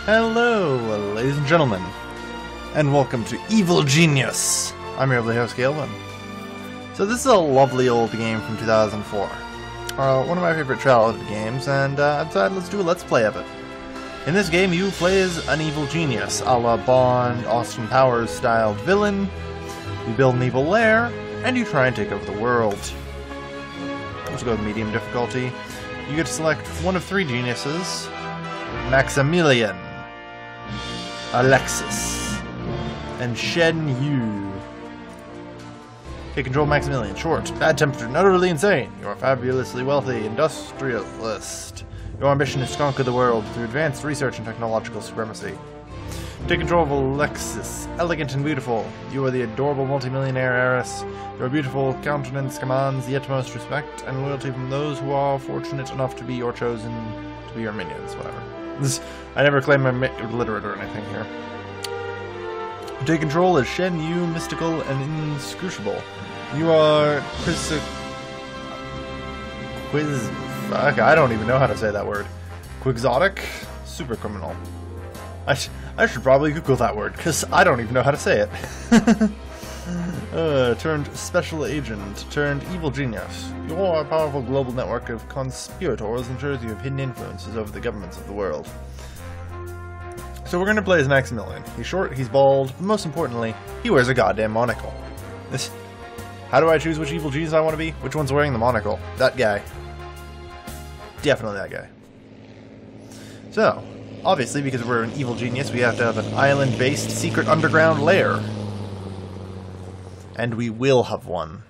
Hello, ladies and gentlemen, and welcome to Evil Genius. I'm your lovely host, Kailvin. So this is a lovely old game from 2004. One of my favorite childhood games, and I decided let's do a Let's Play of it. In this game, you play as an evil genius, a la Bond, Austin Powers-styled villain. You build an evil lair, and you try and take over the world. Let's go with medium difficulty. You get to select one of three geniuses: Maximilian, Alexis, and Shen Yu. Take control of Maximilian. Short, bad tempered, and utterly insane. You are fabulously wealthy industrialist. Your ambition is to conquer the world through advanced research and technological supremacy. Take control of Alexis. Elegant and beautiful. You are the adorable multimillionaire heiress. Your beautiful countenance commands the utmost respect and loyalty from those who are fortunate enough to be your chosen, to be your minions, whatever. I never claim I'm illiterate or anything here. Take control as Shen Yu, mystical and inscrutable. You are fuck, I don't even know how to say that word. Quixotic? Super criminal. I should probably Google that word, because I don't even know how to say it. Turned special agent, turned evil genius. You are a powerful global network of conspirators ensures you have hidden influences over the governments of the world. So we're going to play as Maximilian. He's short, he's bald, but most importantly, he wears a goddamn monocle. How do I choose which evil genius I want to be? Which one's wearing the monocle? That guy. Definitely that guy. So, obviously, because we're an evil genius, we have to have an island-based secret underground lair. And we will have one.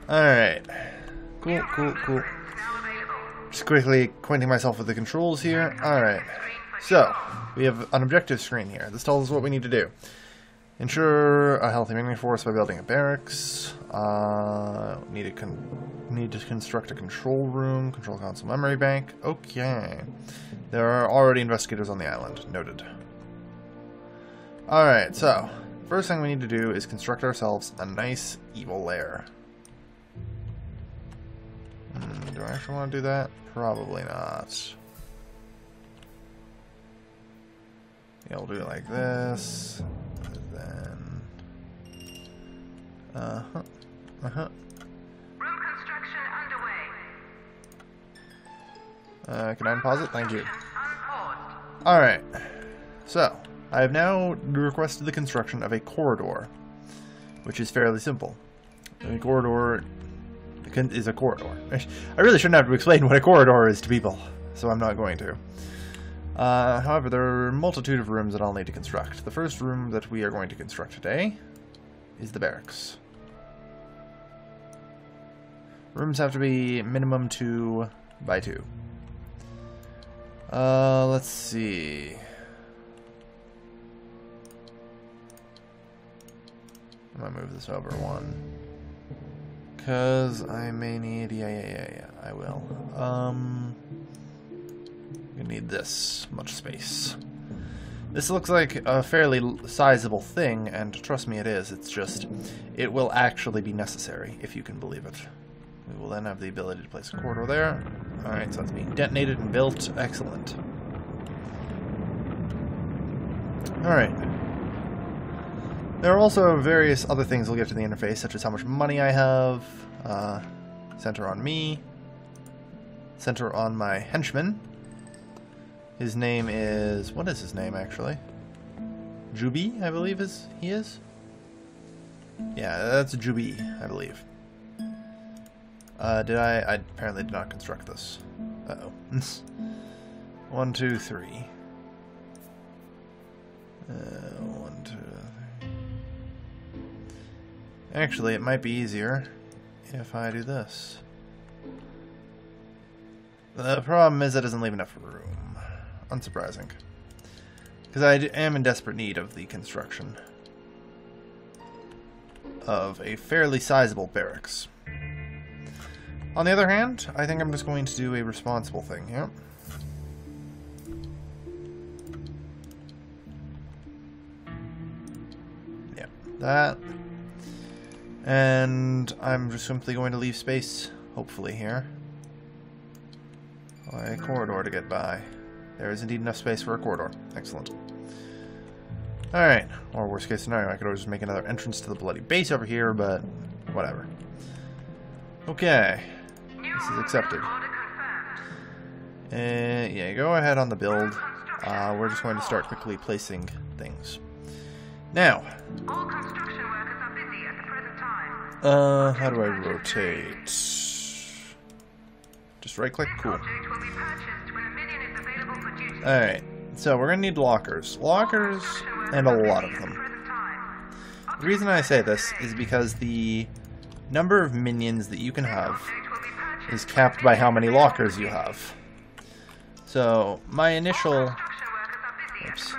Alright. Cool. Just quickly acquainting myself with the controls here. Alright. So, we have an objective screen here. This tells us what we need to do. Ensure a healthy mining force by building a barracks. Need to construct a control room, control console memory bank. Okay. There are already investigators on the island. Noted. Alright, so, first thing we need to do is construct ourselves a nice evil lair. Do I actually want to do that? Probably not. Yeah, we'll do it like this. Then room construction underway. Can I unpause it? Thank you. Alright. So, I have now requested the construction of a corridor, which is fairly simple. A corridor is a corridor. I really shouldn't have to explain what a corridor is to people, so I'm not going to. However, there are a multitude of rooms that I'll need to construct. The first room that we are going to construct today is the barracks. Rooms have to be minimum 2 by 2. Let's see. I'm gonna move this over 1. Because I may need... Yeah, I will. You need this much space. This looks like a fairly sizable thing, and trust me, it is. It's just, it will actually be necessary, if you can believe it. We will then have the ability to place a corridor there. Alright, so it's being detonated and built. Excellent. Alright. There are also various other things we'll get to the interface, such as how much money I have, center on me, center on my henchman. His name is... What is his name, actually? Jubi, I believe he is? Yeah, that's Jubi, I believe. I apparently did not construct this. Uh-oh. 1, 2, 3. 1, 2, 3. Actually, it might be easier if I do this. The problem is that doesn't leave enough room. Unsurprising. Because I am in desperate need of the construction of a fairly sizable barracks. On the other hand, I think I'm just going to do a responsible thing here. Yeah, that. And I'm just simply going to leave space, hopefully, here. A corridor to get by. There is indeed enough space for a corridor. Excellent. Alright. Or worst case scenario, I could always just make another entrance to the bloody base over here, but whatever. Okay. This is accepted. Yeah, go ahead on the build. We're just going to start quickly placing things. Now. All construction workers are busy at the present time. How do I rotate? Just right click? Cool. Alright, so we're going to need lockers. Lockers, and a lot of them. The reason I say this is because the number of minions that you can have is capped by how many lockers you have. So, my initial... Oops.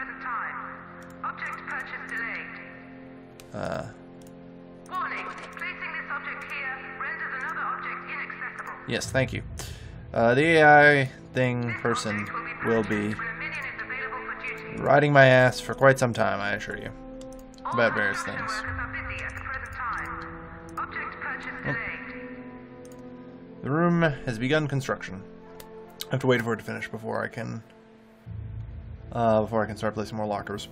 Yes, thank you. The AI thing person will be riding my ass for quite some time, I assure you, about various things. Oh. The room has begun construction. I have to wait for it to finish before I can start placing more lockers.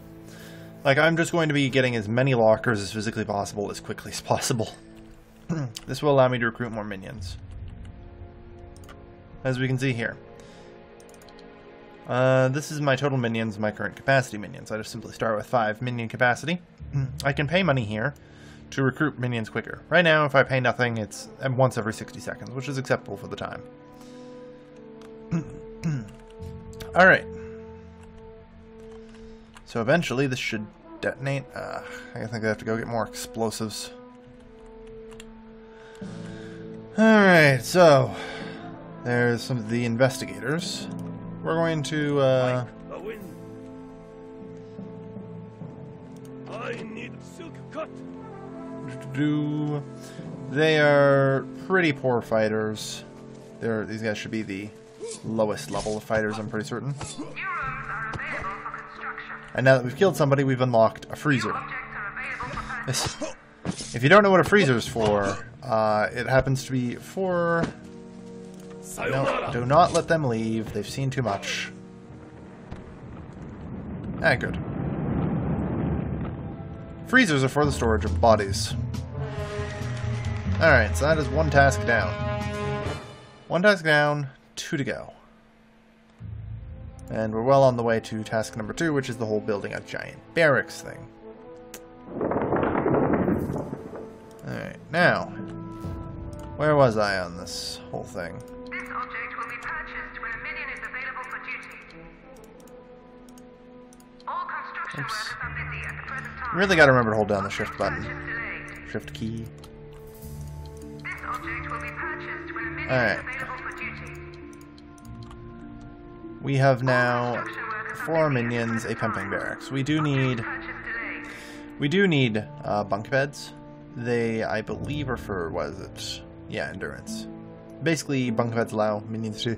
Like, I'm just going to be getting as many lockers as physically possible as quickly as possible. This will allow me to recruit more minions. As we can see here. This is my total minions, my current capacity minions. I just simply start with 5 minion capacity. I can pay money here to recruit minions quicker. Right now, if I pay nothing, it's once every 60 seconds, which is acceptable for the time. Alright. So eventually this should detonate. I think I have to go get more explosives. Alright, so there's some of the investigators. We're going to I need silk cut. They are pretty poor fighters. These guys should be the lowest level of fighters, I'm pretty certain. And now that we've killed somebody, we've unlocked a freezer. If you don't know what a freezer is for, it happens to be for... No, do not let them leave. They've seen too much. Ah, good. Freezers are for the storage of bodies. Alright, so that is one task down. One task down, 2 to go. And we're well on the way to task number 2, which is the whole building a giant barracks thing. Alright, now, where was I on this whole thing? This object will be purchased when a minion is available for duty. All construction workers are busy at the present time. You really gotta remember to hold down the shift button. Shift key. This object will be purchased when a minion Alright. is available for duty. We have now 4 minions, a pumping barracks. We do need bunk beds. They, I believe, are for, what is it? Yeah, endurance. Basically, bunk beds allow minions to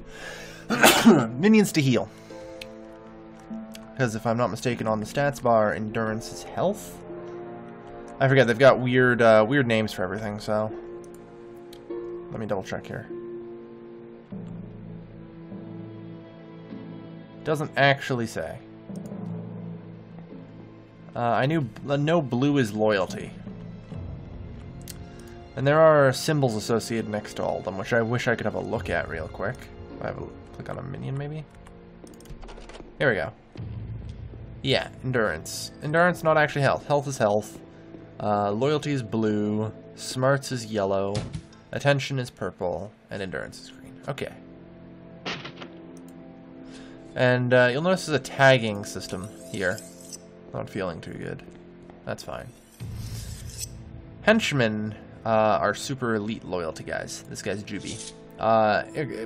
minions to heal. Because if I'm not mistaken, on the stats bar, endurance is health. I forget. They've got weird names for everything. So let me double check here. Doesn't actually say. I know blue is loyalty. And there are symbols associated next to all of them, which I wish I could have a look at real quick. If I have a click on a minion, maybe? Here we go. Yeah, endurance. Endurance, not actually health. Health is health. Loyalty is blue. Smarts is yellow. Attention is purple. And endurance is green. Okay. And you'll notice there's a tagging system here. Not feeling too good. That's fine. Henchmen are super elite loyalty guys. This guy's Juby.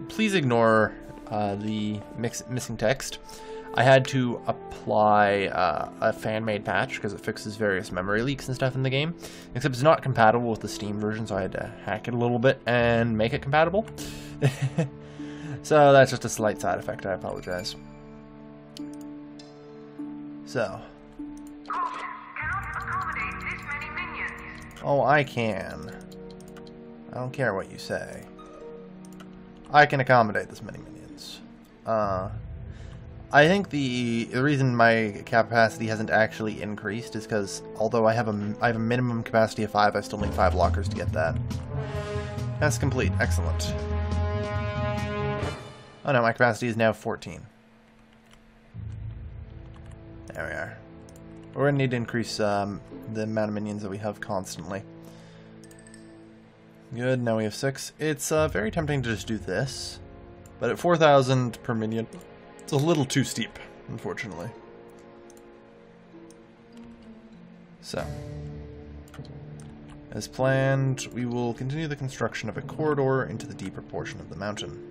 Please ignore the missing text. I had to apply a fan-made patch because it fixes various memory leaks and stuff in the game. Except it's not compatible with the Steam version, so I had to hack it a little bit and make it compatible. So that's just a slight side effect. I apologize. So. Oh, I can. I don't care what you say. I can accommodate this many minions. I think the reason my capacity hasn't actually increased is because although I have a minimum capacity of 5, I still need 5 lockers to get that. That's complete. Excellent. Oh no, my capacity is now 14. There we are. We're going to need to increase the amount of minions that we have constantly. Good, now we have 6. It's very tempting to just do this, but at 4,000 per minion, it's a little too steep, unfortunately. So, as planned, we will continue the construction of a corridor into the deeper portion of the mountain.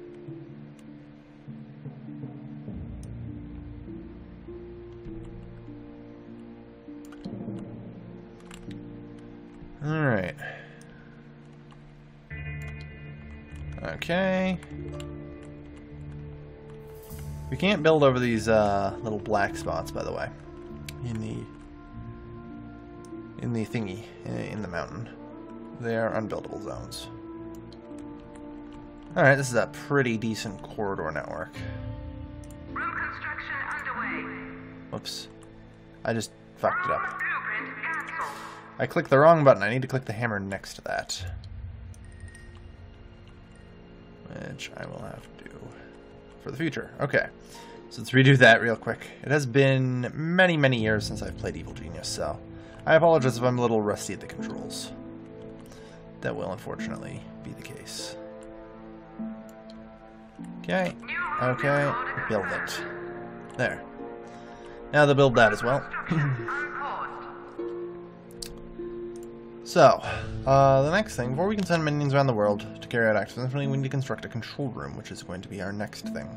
Alright. Okay. We can't build over these little black spots, by the way, in the thingy, in the mountain. They are unbuildable zones. Alright, this is a pretty decent corridor network. Room construction underway. Whoops. I just fucked it up. Blueprint cancelled. I clicked the wrong button. I need to click the hammer next to that. Which I will have to do for the future. Okay. So let's redo that real quick. It has been many, many years since I've played Evil Genius, so I apologize if I'm a little rusty at the controls. That will unfortunately be the case. Okay. Okay. Build it. There. Now they'll build that as well. So, the next thing, before we can send minions around the world to carry out actions, we need to construct a control room, which is going to be our next thing.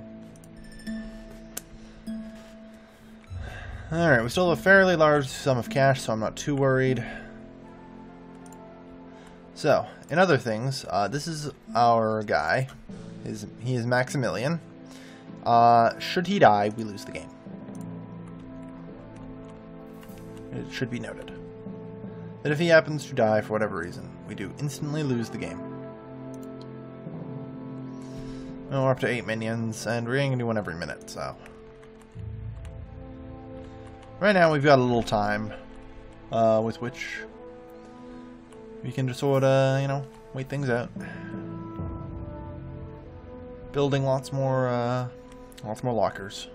Alright, we still have a fairly large sum of cash, so I'm not too worried. So, in other things, this is our guy. He is Maximilian. Should he die, we lose the game. It should be noted that if he happens to die for whatever reason, we do instantly lose the game. Well, we're up to 8 minions, and we're going to do one every minute, so. Right now we've got a little time with which we can just sort of, you know, wait things out. Building lots more lockers.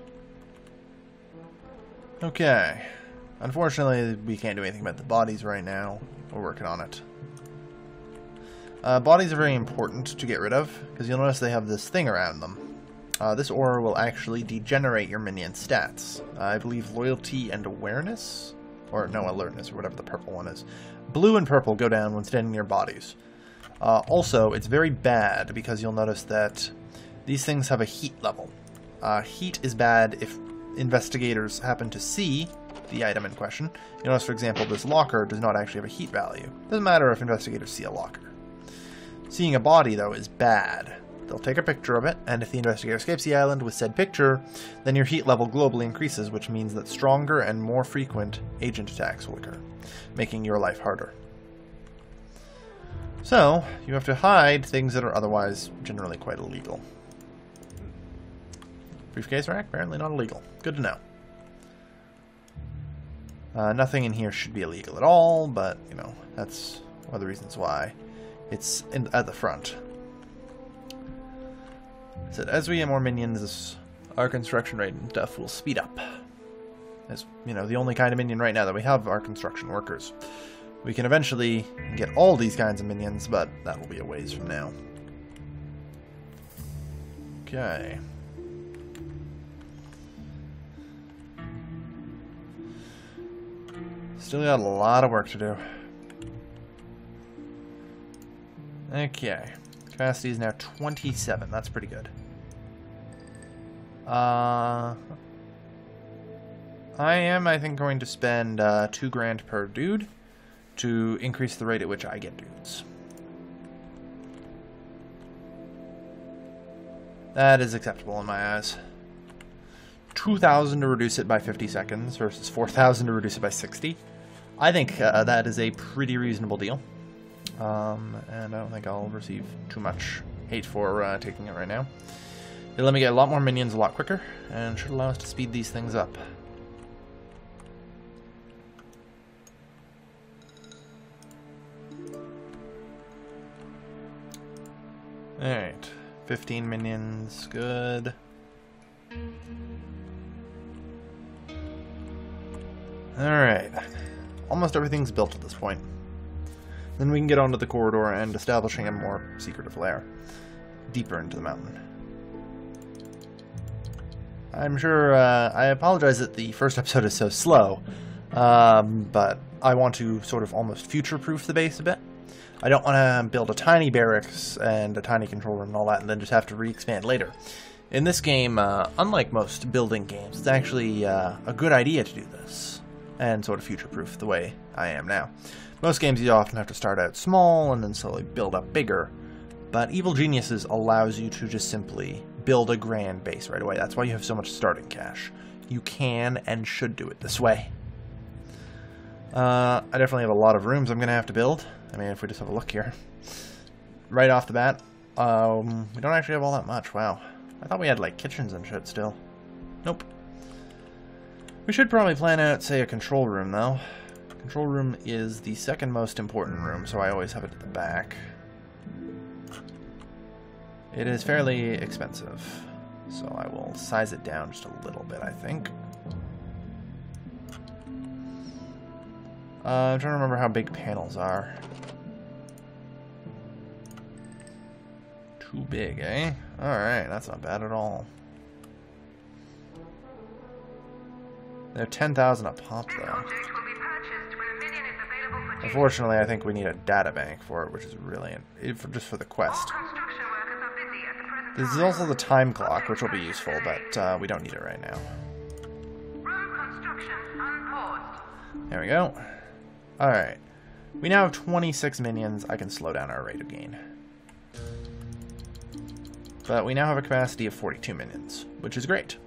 Okay. Unfortunately, we can't do anything about the bodies right now. We're working on it. Bodies are very important to get rid of, because you'll notice they have this thing around them. This aura will actually degenerate your minion stats. I believe loyalty and awareness? Or, no, alertness, or whatever the purple one is. Blue and purple go down when standing near bodies. Also, it's very bad, because you'll notice that these things have a heat level. Heat is bad if investigators happen to see the item in question. You notice, for example, this locker does not actually have a heat value. Doesn't matter if investigators see a locker. Seeing a body, though, is bad. They'll take a picture of it, and if the investigator escapes the island with said picture, then your heat level globally increases, which means that stronger and more frequent agent attacks will occur, making your life harder. So, you have to hide things that are otherwise generally quite illegal. Briefcase rack? Apparently not illegal. Good to know. Nothing in here should be illegal at all, but, you know, that's one of the reasons why it's at the front. So as we get more minions, our construction rate and stuff will speed up. As, you know, the only kind of minion right now that we have are construction workers. We can eventually get all these kinds of minions, but that will be a ways from now. Okay. Still got a lot of work to do. Okay. Capacity is now 27. That's pretty good. I am, I think, going to spend $2 grand per dude to increase the rate at which I get dudes. That is acceptable in my eyes. 2,000 to reduce it by 50 seconds versus 4,000 to reduce it by 60. I think that is a pretty reasonable deal. And I don't think I'll receive too much hate for taking it right now. It'll let me get a lot more minions a lot quicker, and should allow us to speed these things up. Alright, 15 minions, good. Alright, almost everything's built at this point. Then we can get onto the corridor and establishing a more secretive lair, deeper into the mountain. I'm sure, I apologize that the first episode is so slow, but I want to sort of almost future-proof the base a bit. I don't want to build a tiny barracks and a tiny control room and all that and then just have to re-expand later. In this game, unlike most building games, it's actually a good idea to do this and sort of future-proof the way I am now. Most games you often have to start out small and then slowly build up bigger, but Evil Geniuses allows you to just simply build a grand base right away. That's why you have so much starting cash. You can and should do it this way. I definitely have a lot of rooms I'm going to have to build. I mean, if we just have a look here. Right off the bat, we don't actually have all that much. Wow. I thought we had, like, kitchens and shit still. Nope. We should probably plan out, say, a control room, though. Control room is the second most important room, so I always have it at the back. It is fairly expensive, so I will size it down just a little bit, I think. I'm trying to remember how big panels are. Too big, eh? Alright, that's not bad at all. They're 10,000 a pop, though. Unfortunately, I think we need a data bank for it, which is really just for the quest. This is also the time clock, which will be useful, but we don't need it right now. There we go. Alright. We now have 26 minions. I can slow down our rate of gain. But we now have a capacity of 42 minions, which is great.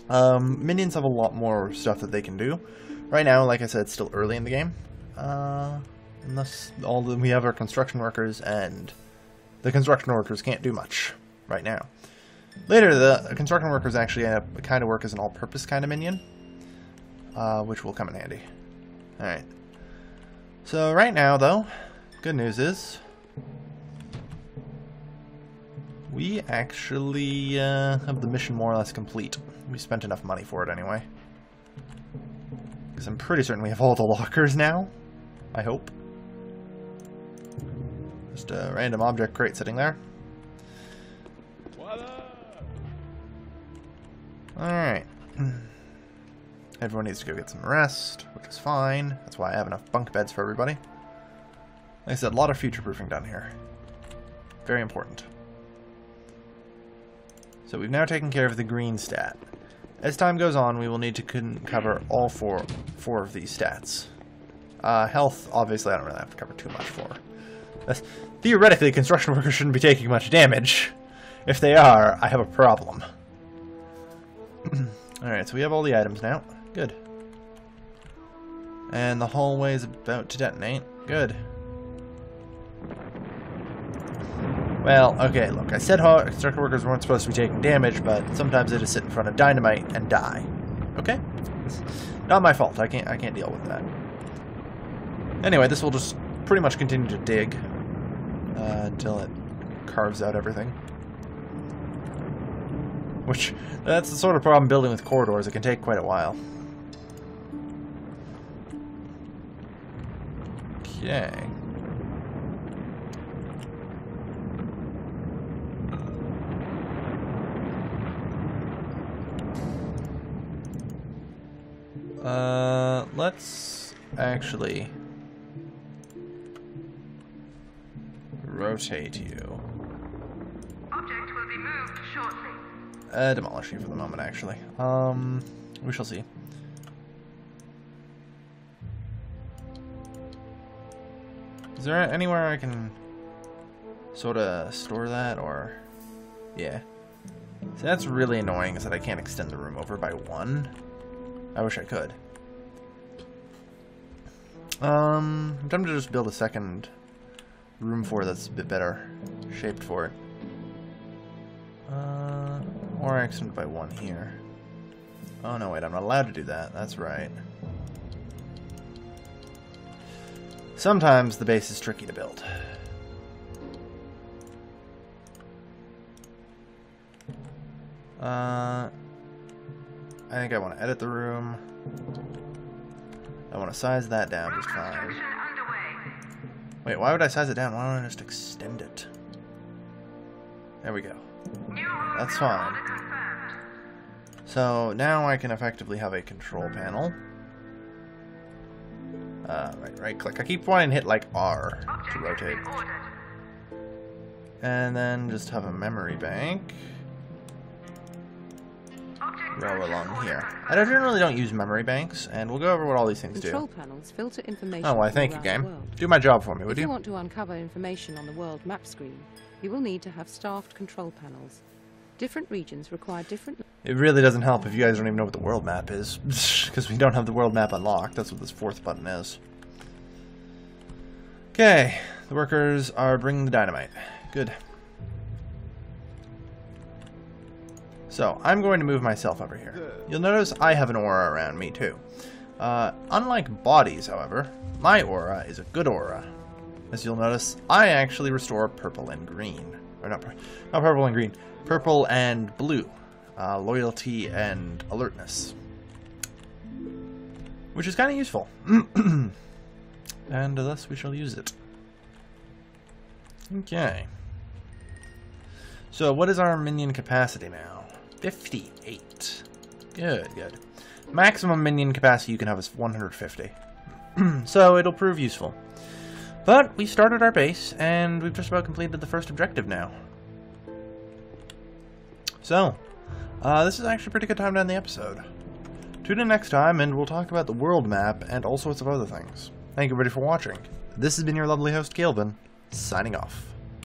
Minions have a lot more stuff that they can do. Right now, like I said, it's still early in the game. Unless we have our construction workers, and the construction workers can't do much right now. Later, the construction workers actually kind of work as an all-purpose kind of minion, which will come in handy. Alright. So right now, though, good news is we actually have the mission more or less complete. We spent enough money for it anyway. Because I'm pretty certain we have all the lockers now. I hope. Just a random object crate sitting there. Alright. Everyone needs to go get some rest, which is fine. That's why I have enough bunk beds for everybody. Like I said, a lot of future-proofing done here. Very important. So we've now taken care of the green stat. As time goes on, we will need to cover all four of these stats. Health, obviously, I don't really have to cover too much for. Theoretically, construction workers shouldn't be taking much damage. If they are, I have a problem. Alright, so we have all the items now. Good. And the hallway is about to detonate. Good. Well, okay, look, I said construction workers weren't supposed to be taking damage, but sometimes they just sit in front of dynamite and die. Okay? It's not my fault. I can't deal with that. Anyway, this will just pretty much continue to dig until it carves out everything. Which, that's the sort of problem building with corridors. It can take quite a while. Okay. Let's actually rotate you. Object will be moved shortly. Demolish you for the moment, actually. We shall see. Is there anywhere I can sort of store that, or... Yeah. See, that's really annoying, is that I can't extend the room over by one. I wish I could. I'm tempted to just build a second room for it that's a bit better shaped for it. Or I extend by one here. Oh no, wait, I'm not allowed to do that. That's right. Sometimes the base is tricky to build. I think I want to edit the room. I want to size that down just fine. Wait, why would I size it down? Why don't I just extend it? There we go. That's fine. So now I can effectively have a control panel. Right click. I keep wanting to hit like R to rotate. And then just have a memory bank. Go along here. I generally don't use memory banks, and we'll go over what all these things Control do. panels filter information. Oh, why thank you, game. Do my job for me, would If you you? want to uncover information on the world map screen, you will need to have staffed control panels. Different regions require different... It really doesn't help if you guys don't even know what the world map is, because we don't have the world map unlocked. That's what this fourth button is. Okay, the workers are bringing the dynamite. Good. So, I'm going to move myself over here. You'll notice I have an aura around me, too. Unlike bodies, however, my aura is a good aura. As you'll notice, I actually restore purple and green. Or not purple and green. Purple and blue. Loyalty and alertness. Which is kind of useful. And thus we shall use it. Okay. So, what is our minion capacity now? 58. Good, good. Maximum minion capacity you can have is 150. So it'll prove useful. But we started our base, and we've just about completed the first objective now. So, this is actually a pretty good time to end the episode. Tune in next time, and we'll talk about the world map and all sorts of other things. Thank you everybody for watching. This has been your lovely host, Kailvin, signing off.